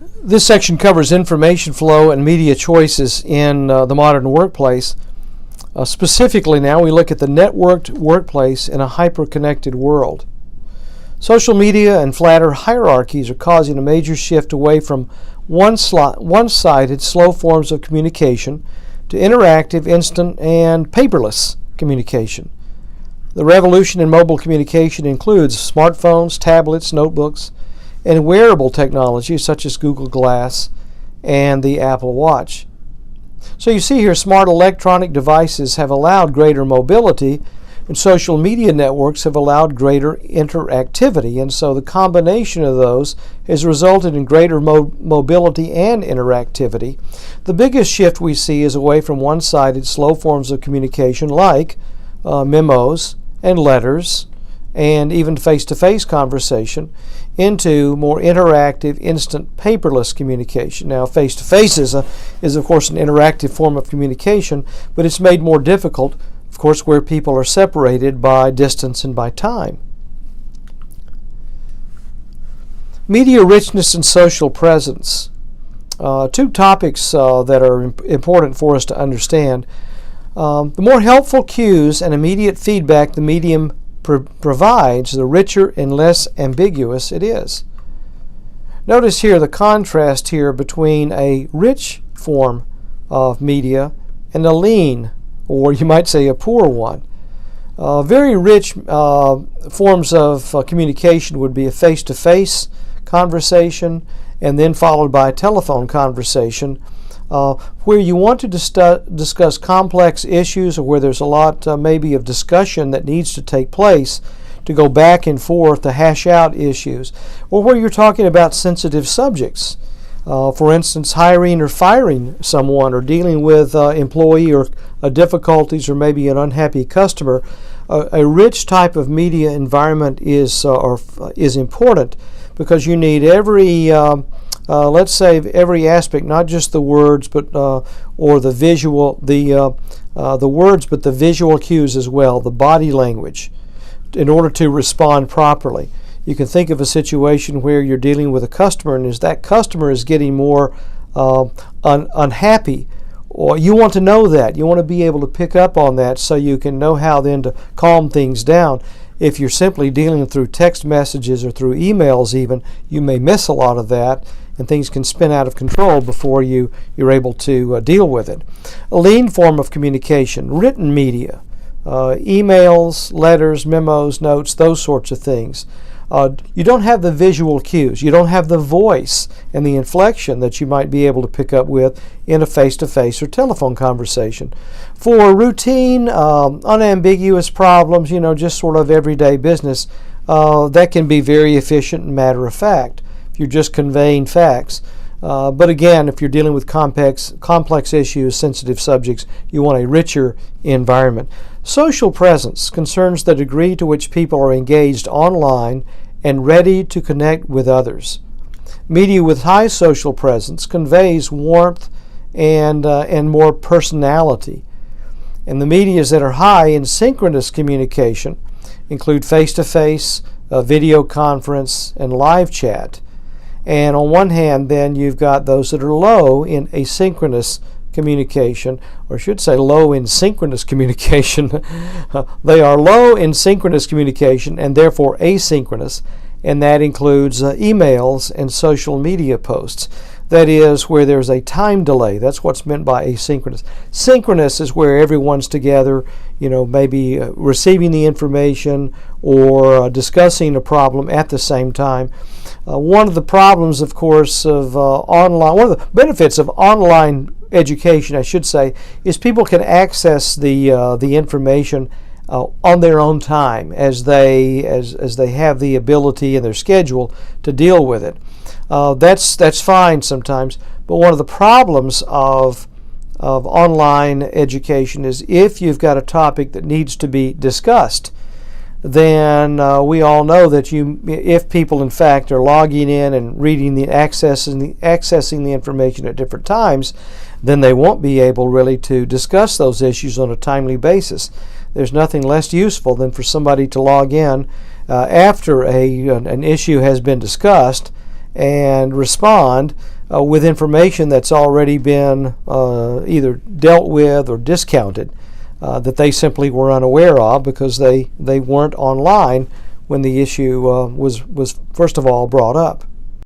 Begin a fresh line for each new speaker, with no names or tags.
This section covers information flow and media choices in the modern workplace. Specifically now, we look at the networked workplace in a hyper-connected world. Social media and flatter hierarchies are causing a major shift away from one-sided, slow forms of communication to interactive, instant, and paperless communication. The revolution in mobile communication includes smartphones, tablets, notebooks, and wearable technologies such as Google Glass and the Apple Watch. So you see here, smart electronic devices have allowed greater mobility, and social media networks have allowed greater interactivity, and so the combination of those has resulted in greater mobility and interactivity. The biggest shift we see is away from one-sided, slow forms of communication like memos and letters and even face-to-face conversation into more interactive, instant, paperless communication. Now, face-to-face is of course an interactive form of communication, but it's made more difficult, of course, where people are separated by distance and by time. Media richness and social presence. Two topics that are important for us to understand. The more helpful cues and immediate feedback the medium provides, the richer and less ambiguous it is. Notice here the contrast here between a rich form of media and a lean, or you might say a poor one. Very rich forms of communication would be a face-to-face conversation and then followed by a telephone conversation where you want to discuss complex issues or where there's a lot maybe of discussion that needs to take place to go back and forth to hash out issues, or where you're talking about sensitive subjects. For instance, hiring or firing someone or dealing with employee or difficulties or maybe an unhappy customer. A rich type of media environment is important because you need every let's say every aspect, not just the words, but or the visual, the words, but the visual cues as well, the body language, in order to respond properly. You can think of a situation where you're dealing with a customer, and as that customer is getting more unhappy, or you want to know that, you want to be able to pick up on that, so you can know how then to calm things down. If you're simply dealing through text messages or through emails even, you may miss a lot of that, and things can spin out of control before you're able to deal with it. A lean form of communication, written media, emails, letters, memos, notes, those sorts of things. You don't have the visual cues. You don't have the voice and the inflection that you might be able to pick up with in a face-to-face or telephone conversation. For routine, unambiguous problems, just sort of everyday business, that can be very efficient and matter-of-fact if you're just conveying facts. But again, if you're dealing with complex issues, sensitive subjects, you want a richer environment. Social presence concerns the degree to which people are engaged online and ready to connect with others. Media with high social presence conveys warmth and more personality. And the medias that are high in synchronous communication include face-to-face, video conference, and live chat. And on one hand, then, you've got those that are low in asynchronous communication, or I should say low in synchronous communication. They are low in synchronous communication and therefore asynchronous, and that includes emails and social media posts. That is where there's a time delay. That's what's meant by asynchronous. Synchronous is where everyone's together, maybe receiving the information or discussing a problem at the same time. One of the problems, of course, of online, one of the benefits of online education, I should say, is people can access the information on their own time as they have the ability in their schedule to deal with it. That's fine sometimes, but one of the problems of online education is if you've got a topic that needs to be discussed, then we all know that if people in fact are logging in and reading accessing the information at different times, then they won't be able really to discuss those issues on a timely basis. There's nothing less useful than for somebody to log in after an issue has been discussed and respond with information that's already been either dealt with or discounted, that they simply were unaware of because they weren't online when the issue was first of all brought up.